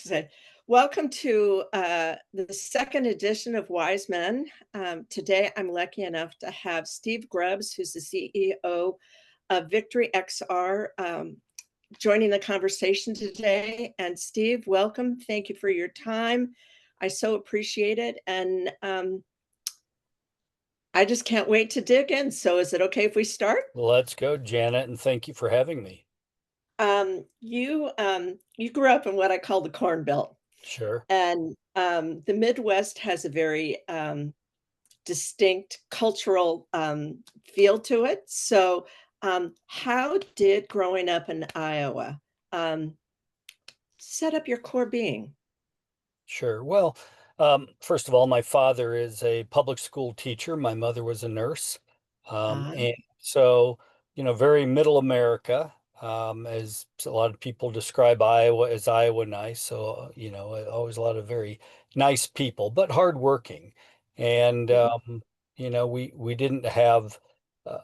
say, welcome to the second edition of Wise Men. Today, I'm lucky enough to have Steve Grubbs, who's the CEO of VictoryXR, joining the conversation today. And Steve, welcome. Thank you for your time. I so appreciate it. And I just can't wait to dig in. So is it okay if we start? Let's go, Janet, and thank you for having me. You grew up in what I call the Corn Belt. Sure. And the Midwest has a very distinct cultural feel to it. So, how did growing up in Iowa set up your core being? Sure. Well, first of all, my father is a public school teacher. My mother was a nurse. Uh, And so, very middle America, as a lot of people describe Iowa as Iowa nice. So, always a lot of very nice people, but hardworking. And, mhm. we didn't have, uh,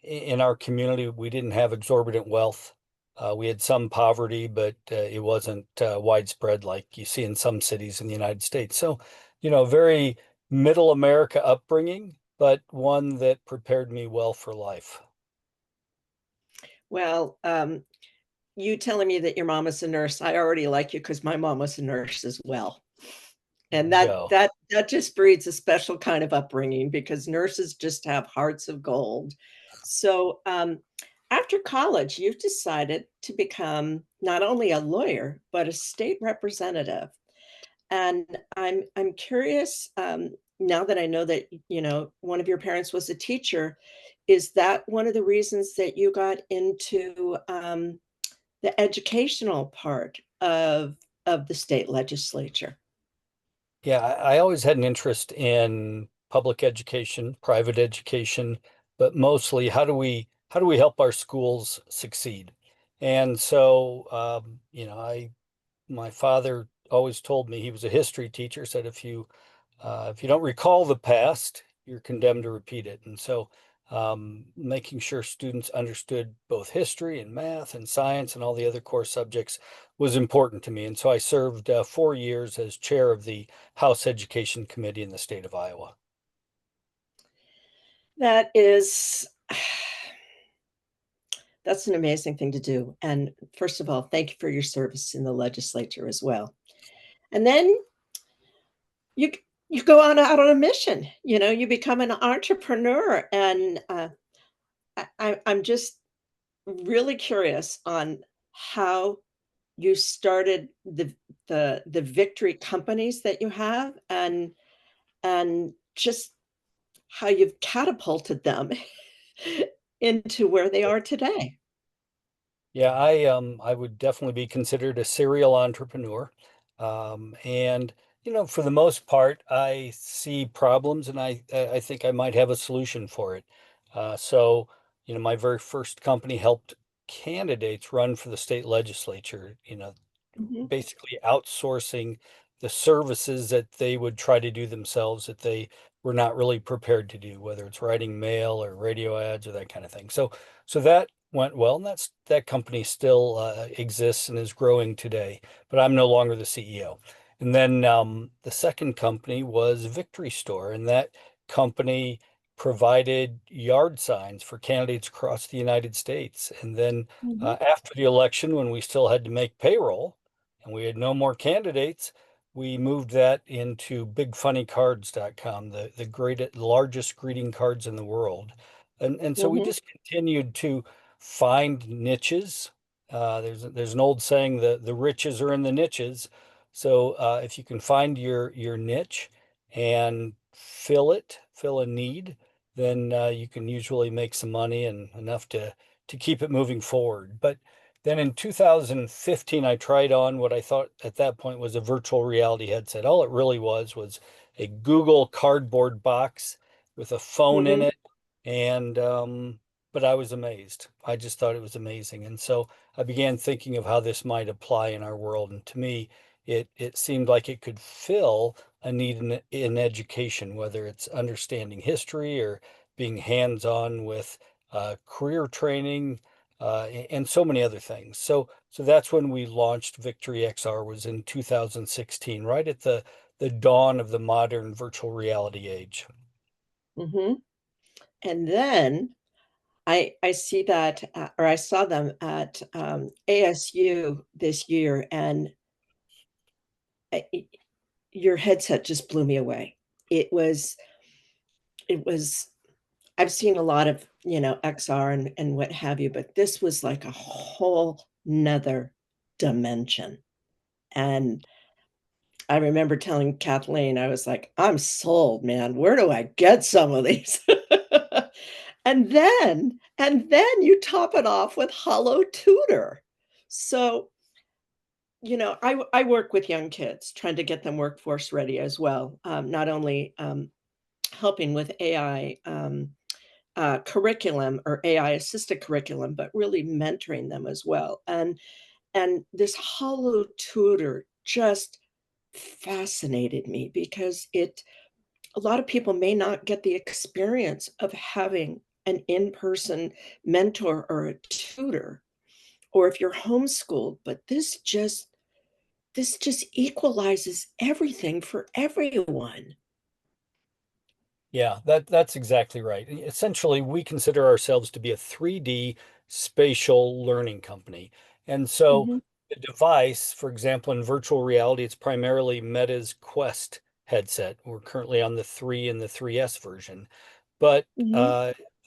in our community, we didn't have exorbitant wealth. We had some poverty, but it wasn't widespread like you see in some cities in the United States. So, very middle America upbringing, but one that prepared me well for life. Well, you telling me that your mom was a nurse, I already like you because my mom was a nurse as well. And that Go. that that just breeds a special kind of upbringing because nurses just have hearts of gold. So, after college, you've decided to become not only a lawyer, but a state representative. And I'm curious, now that I know that, one of your parents was a teacher, is that one of the reasons that you got into, the educational part of the state legislature? Yeah, I always had an interest in public education, private education, but mostly how do we help our schools succeed? And so, my father always told me, he was a history teacher, said if you don't recall the past, you're condemned to repeat it. And so, making sure students understood both history and math and science and all the other core subjects was important to me. And so I served 4 years as chair of the House Education Committee in the state of Iowa. That is that's an amazing thing to do, and first of all, thank you for your service in the legislature as well. And then you you go out on a mission, you become an entrepreneur, and, I'm just really curious on how you started the victory companies that you have and just how you've catapulted them into where they are today. Yeah, I would definitely be considered a serial entrepreneur. And for the most part, I see problems and I think I might have a solution for it. So, my very first company helped candidates run for the state legislature, Mhm, basically outsourcing the services that they would try to do themselves that they were not really prepared to do, whether it's writing mail or radio ads or that kind of thing. So that went well, and that company still exists and is growing today. But I'm no longer the CEO. And then the second company was Victory Store, and that company provided yard signs for candidates across the United States. And then mhm, after the election, when we still had to make payroll and we had no more candidates, we moved that into bigfunnycards.com, the largest greeting cards in the world. And so we mhm. just continued to find niches. There's an old saying, the riches are in the niches. So if you can find your niche and fill a need, then you can usually make some money and enough to keep it moving forward. But then in 2015, I tried on what I thought at that point was a virtual reality headset. All it really was a Google cardboard box with a phone in Mhm. it. And, but I was amazed. I just thought it was amazing. And so I began thinking of how this might apply in our world. And to me, it seemed like it could fill a need in education, whether it's understanding history or being hands-on with career training, and so many other things. So that's when we launched VictoryXR was in 2016, right at the dawn of the modern virtual reality age. Hmm. And then I see that, or I saw them at ASU this year, and I- your headset just blew me away. It was, it was. I've seen a lot of XR and what have you, but this was like a whole nother dimension. And I remember telling Kathleen, I was like, I'm sold, man. Where do I get some of these? And then you top it off with Hollow Tutor. So, I work with young kids, trying to get them workforce ready as well. Not only helping with AI curriculum or AI assisted curriculum, but really mentoring them as well. And this Hollow Tutor just fascinated me because it a lot of people may not get the experience of having an in-person mentor or a tutor, or if you're homeschooled, but this just equalizes everything for everyone. Yeah, that's exactly right. Essentially, we consider ourselves to be a 3D spatial learning company. And so Mhm, the device, for example, in virtual reality, it's primarily Meta's Quest headset. We're currently on the 3 and the 3S version. But mhm,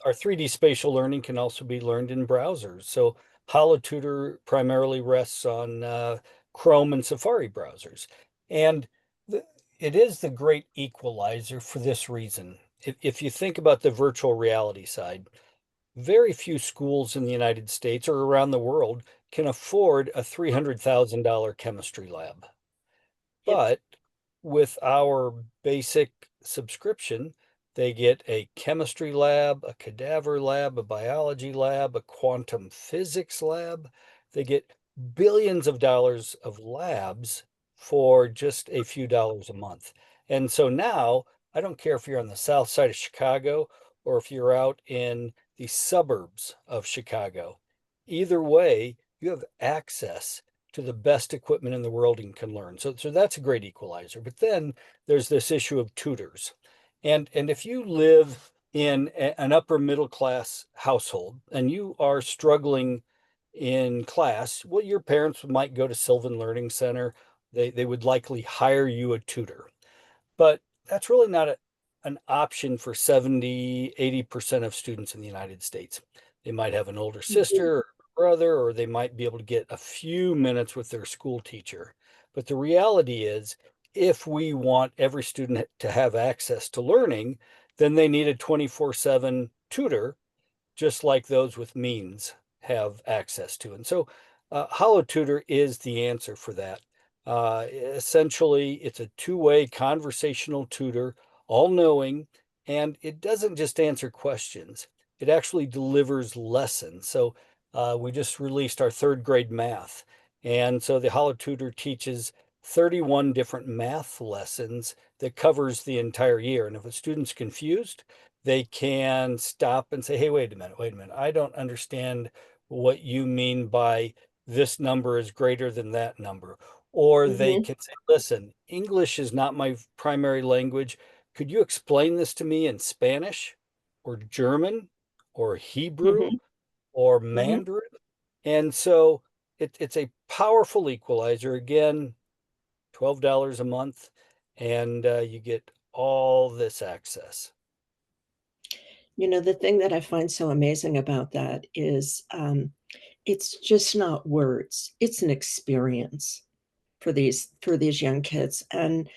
our 3D spatial learning can also be learned in browsers. So HoloTutor primarily rests on Chrome and Safari browsers. And the, it is the great equalizer for this reason. If you think about the virtual reality side, very few schools in the United States or around the world can afford a $300,000 chemistry lab. yep, But with our basic subscription, they get a chemistry lab, a cadaver lab, a biology lab, a quantum physics lab. They get billions of dollars of labs for just a few dollars a month. And so now, I don't care if you're on the south side of Chicago or if you're out in the suburbs of Chicago. Either way, you have access to the best equipment in the world and can learn. So that's a great equalizer. But then there's this issue of tutors. And if you live in an upper middle class household and you are struggling in class, well, your parents might go to Sylvan Learning Center. They would likely hire you a tutor. But that's really not an option for 70, 80% of students in the United States. They might have an older mhm, sister or brother, or they might be able to get a few minutes with their school teacher. But the reality is, if we want every student to have access to learning, then they need a 24/7 tutor just like those with means have access to. And so HoloTutor is the answer for that. Essentially, it's a two-way conversational tutor, all knowing, and it doesn't just answer questions, it actually delivers lessons. So we just released our third grade math. And so the HoloTutor teaches 31 different math lessons that covers the entire year. And if a student's confused, they can stop and say, hey, wait a minute. I don't understand what you mean by this number is greater than that number. Or they mhm, can say, listen, English is not my primary language. Could you explain this to me in Spanish or German or Hebrew mhm, or mhm. Mandarin? And so it's a powerful equalizer. Again, $12 a month, and you get all this access. The thing that I find so amazing about that is, it's just not words, it's an experience for these young kids, and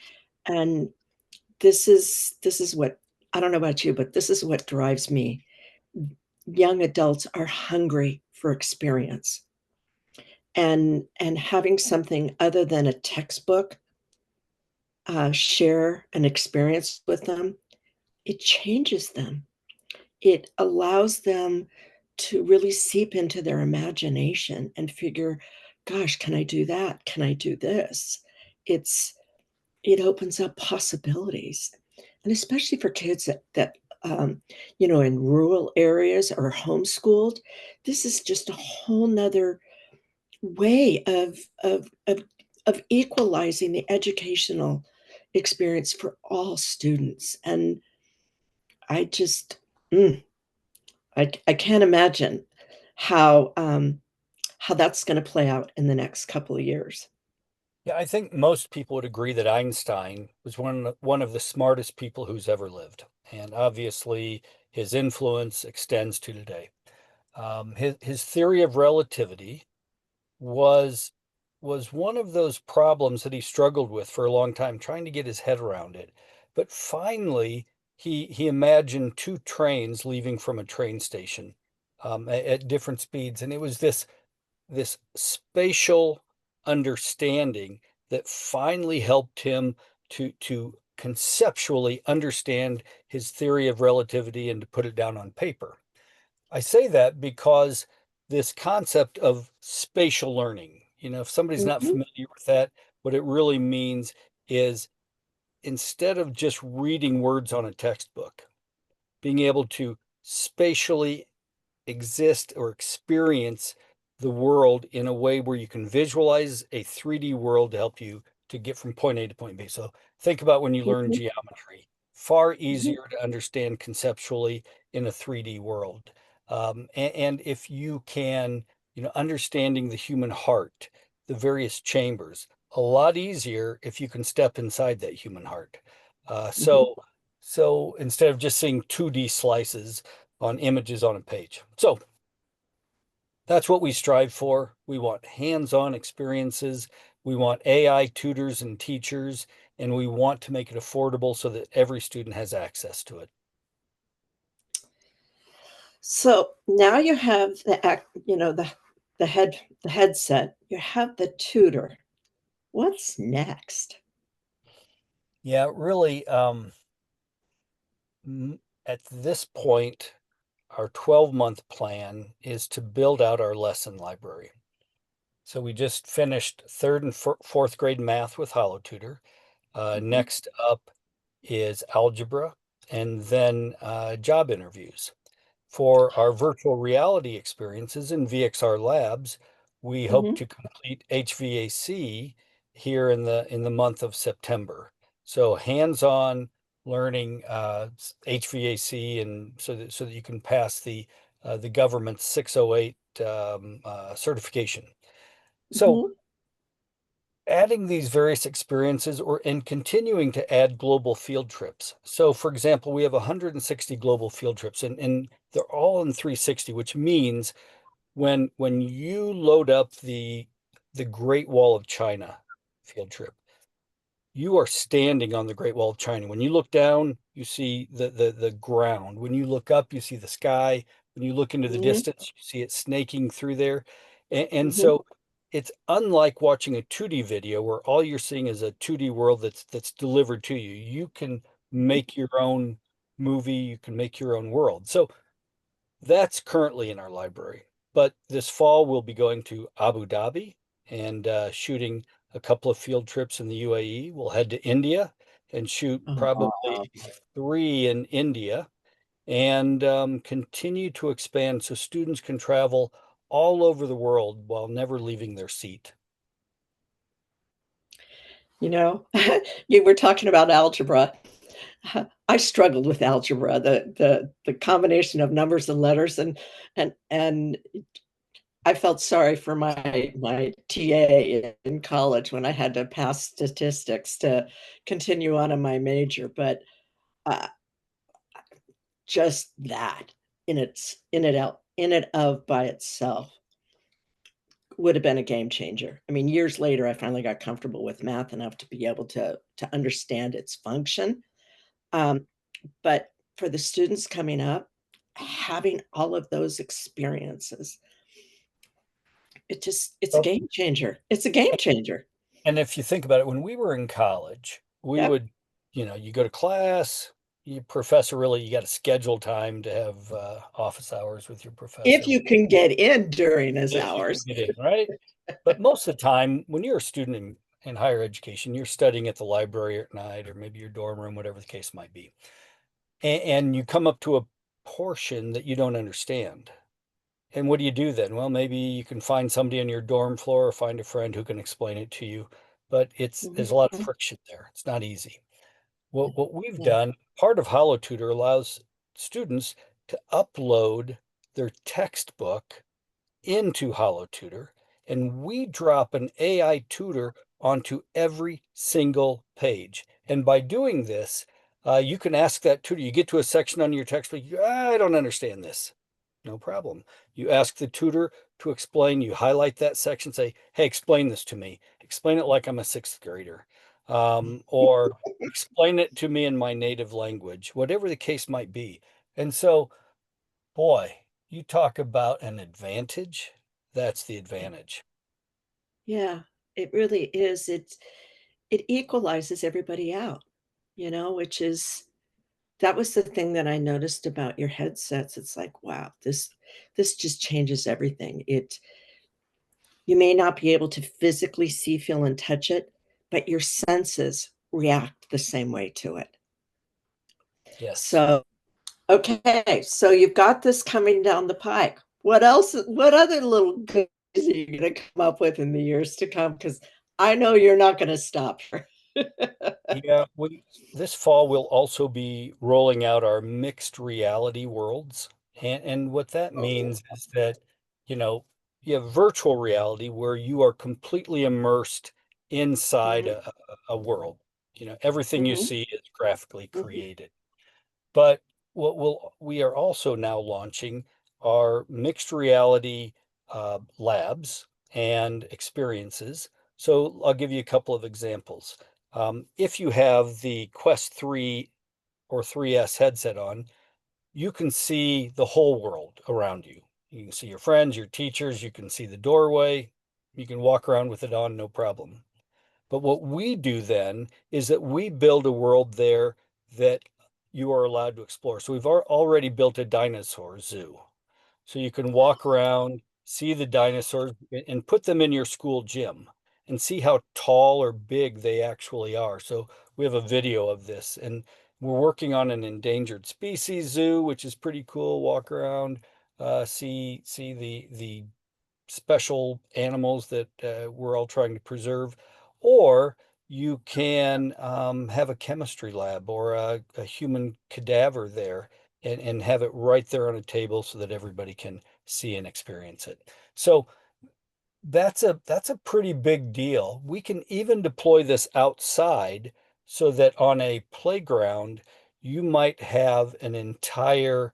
this is what I don't know about you, but this is what drives me. Young adults are hungry for experience, and having something other than a textbook, share an experience with them, it changes them. It allows them to really seep into their imagination and figure, "Gosh, can I do that? Can I do this?" It's it opens up possibilities, and especially for kids that in rural areas or homeschooled. This is just a whole nother way of equalizing the educational experience for all students. And I just, mm, I can't imagine how that's going to play out in the next couple of years. Yeah, I think most people would agree that Einstein was one of the smartest people who's ever lived. And obviously, his influence extends to today. His theory of relativity was one of those problems that he struggled with for a long time, trying to get his head around it. But finally, he imagined two trains leaving from a train station at different speeds, and it was this spatial understanding that finally helped him to conceptually understand his theory of relativity and to put it down on paper. I say that because this concept of spatial learning, if somebody's not Mhm, familiar with that, what it really means is instead of just reading words on a textbook, being able to spatially exist or experience the world in a way where you can visualize a 3D world to help you to get from point A to point B. So think about when you learn mhm, geometry, far mhm, easier to understand conceptually in a 3D world. And if you can, understanding the human heart, the various chambers, a lot easier if you can step inside that human heart. Uh, mhm. so, so instead of just seeing 2D slices, on images on a page. So that's what we strive for. We want hands-on experiences. We want AI tutors and teachers, and we want to make it affordable so that every student has access to it. So now you have the headset, you have the tutor. What's next? Yeah, really, at this point, our 12-month plan is to build out our lesson library. So we just finished third and fourth grade math with HoloTutor. Mhm, Next up is algebra and then job interviews. For our virtual reality experiences in VXR labs, we hope mhm, to complete HVAC here in the month of September. So hands-on learning HVAC, and so that you can pass the government's 608 certification. So mhm, adding these various experiences and continuing to add global field trips. So for example, we have 160 global field trips and they're all in 360, which means when you load up the Great Wall of China field trip, you are standing on the Great Wall of China. When you look down, you see the ground. When you look up, you see the sky. When you look into the mhm, distance, you see it snaking through there. And mhm, so it's unlike watching a 2D video where all you're seeing is a 2D world that's delivered to you. You can mhm. make your own movie, you can make your own world. So that's currently in our library. But this fall, we'll be going to Abu Dhabi and shooting a couple of field trips in the UAE. We'll head to India and shoot probably Aw. three in India and continue to expand so students can travel all over the world while never leaving their seat. You know, you were talking about algebra. I struggled with algebra, the combination of numbers and letters, and I felt sorry for my TA in college when I had to pass statistics to continue on in my major, but, uh, just that in it of by itself would have been a game changer. I mean, years later, I finally got comfortable with math enough to be able to understand its function, um, but for the students coming up, having all of those experiences, it's a Well, game changer. It's a game changer. and if you think about it, when we were in college, we Yep. would, you go to class, your professor really, you got to schedule time to have office hours with your If professor. you can get in during his If you can hours. get in, right? But most of the time, when you're a student in higher education, you're studying at the library at night or maybe your dorm room, whatever the case might be. and you come up to a portion that you don't understand. And what do you do then? Well, maybe you can find somebody on your dorm floor or find a friend who can explain it to you, but there's a lot of Mhm. friction there. It's not easy. What we've Yeah. done, part of HoloTutor allows students to upload their textbook into HoloTutor, and we drop an AI tutor onto every single page. And by doing this, you can ask that tutor, you get to a section on your textbook, I don't understand this. No problem. You ask the tutor to explain, you highlight that section, say, hey, explain this to me. Explain it like I'm a sixth grader. Or explain it to me in my native language, whatever the case might be. And so, boy, you talk about an advantage. That's the advantage. Yeah, it really is. It equalizes everybody out, which is that was the thing that I noticed about your headsets. It's like, wow, this just changes everything. You may not be able to physically see, feel, and touch it, but your senses react the same way to it. Yes. So, okay, so you've got this coming down the pike. What else? What other little goodies are you going to come up with in the years to come? Because I know you're not going to stop. Yeah, this fall we'll also be rolling out our mixed reality worlds. And what that Oh. means is that, you know, you have virtual reality where you are completely immersed inside Mhm, a world. Everything you mhm, see is graphically mhm, created. But we are also now launching our mixed reality labs and experiences. So I'll give you a couple of examples. If you have the Quest 3 or 3S headset on, you can see the whole world around you. You can see your friends, your teachers, you can see the doorway. You can walk around with it on, no problem. But what we do then is that we build a world there that you are allowed to explore. So we've already built a dinosaur zoo. So you can walk around, see the dinosaurs, and put them in your school gym and see how tall or big they actually are. So we have a video of this, and we're working on an endangered species zoo, which is pretty cool. Walk around, see the special animals that we're all trying to preserve, or you can have a chemistry lab or a human cadaver there and have it right there on a table so that everybody can see and experience it. So that's a pretty big deal. We can even deploy this outside so that on a playground, you might have an entire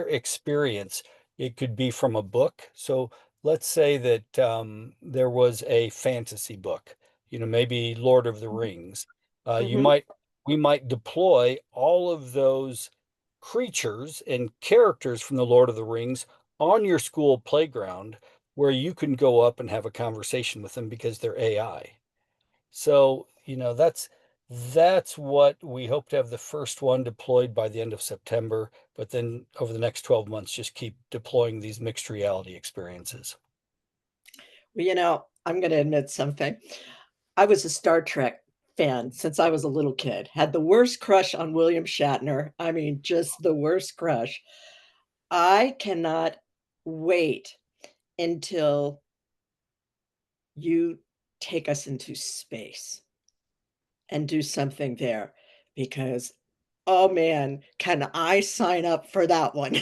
experience. It could be from a book. So let's say that there was a fantasy book, maybe Lord of the Rings. You mhm. might We might deploy all of those creatures and characters from the Lord of the Rings on your school playground where you can go up and have a conversation with them because they're AI. So, that's what we hope to have the first one deployed by the end of September, but then over the next 12 months, just keep deploying these mixed reality experiences. Well, I'm going to admit something. I was a Star Trek fan since I was a little kid. Had the worst crush on William Shatner. I mean, just the worst crush. I cannot wait until you take us into space and do something there because, oh man, can I sign up for that one?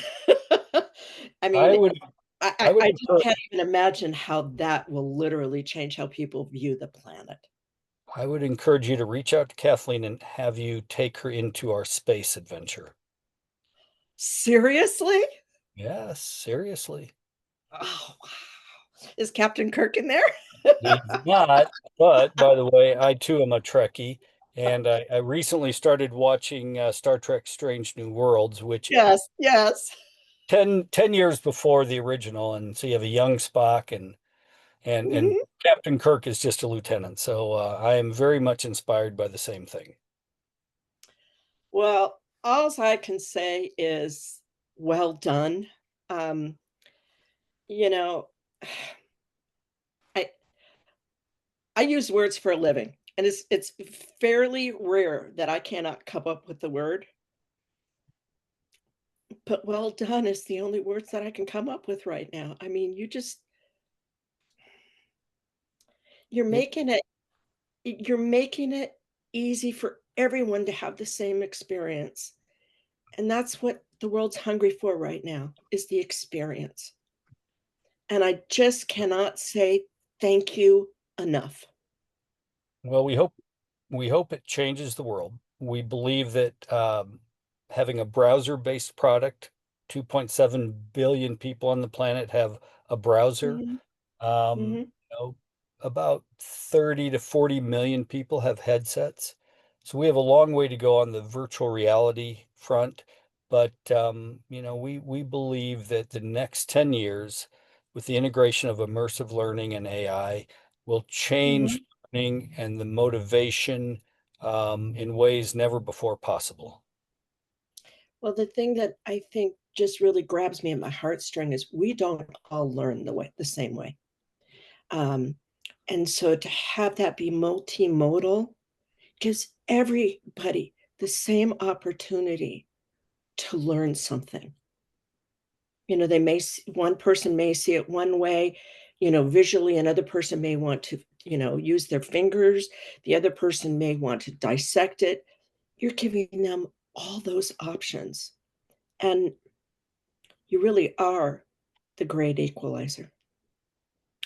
I I mean, would I, I I, would I just encourage can't even imagine how that will literally change how people view the planet. I would encourage you to reach out to Kathleen and have you take her into our space adventure. Seriously? Yes, seriously. Oh, wow. Is Captain Kirk in there? He's not, but by the way, I too am a Trekkie, and I recently started watching Star Trek Strange New Worlds, which Yes, yes. 10 years before the original, and so you have a young Spock and Mhm. Captain Kirk is just a lieutenant. So I am very much inspired by the same thing. Well, alls I can say is well done. Um, you know, I I use words for a living, and it's fairly rare that I cannot come up with the word. but well done is the only words that I can come up with right now. I mean, you're It, making it you're making it easy for everyone to have the same experience. And that's what the world's hungry for right now is the experience. And I just cannot say thank you enough. well, we hope it changes the world. We believe that having a browser-based product, 2.7 billion people on the planet have a browser. Mhm, Um, mhm. you know, about 30 to 40 million people have headsets. So we have a long way to go on the virtual reality front. But we believe that the next 10 years, with the integration of immersive learning and AI, will change Mhm. learning and the motivation in ways never before possible. Well, the thing that I think just really grabs me at my heartstring is we don't all learn the same way. Um, and so to have that be multimodal gives everybody the same opportunity to learn something. They may one person may see it one way, visually, another person may want to, use their fingers, the other person may want to dissect it. You're giving them all those options, and you really are the great equalizer.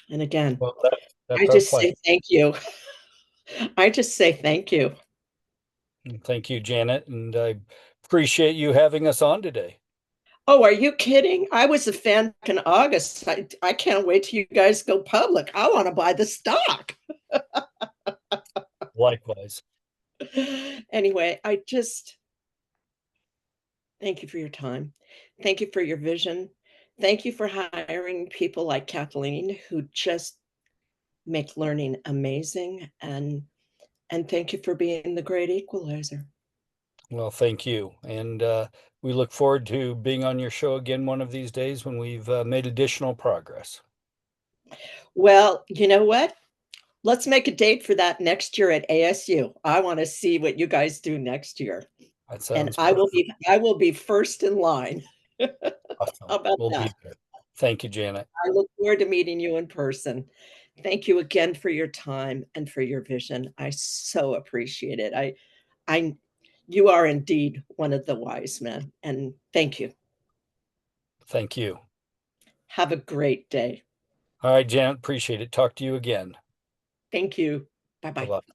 And again, Well, I that's our just plan. say thank you. I just say thank you. And thank you, Janet, and I appreciate you having us on today. Oh, are you kidding? I was a fan back in August. I can't wait till you guys go public. I want to buy the stock. Likewise. Anyway, I just thank you for your time. Thank you for your vision. Thank you for hiring people like Kathleen who just make learning amazing, and thank you for being the great equalizer. Well, thank you. And we look forward to being on your show again one of these days when we've made additional progress. Well, you know what? Let's make a date for that next year at ASU. I want to see what you guys do next year. That And sounds I will perfect. be I will be first in line. Awesome. How about We'll be that? there. Thank you, Janet. I look forward to meeting you in person. Thank you again for your time and for your vision. I so appreciate it. I you are indeed one of the wise men, and thank you. Thank you. Have a great day. All right, Janet, appreciate it. Talk to you again. Thank you. Bye-bye. Bye-bye.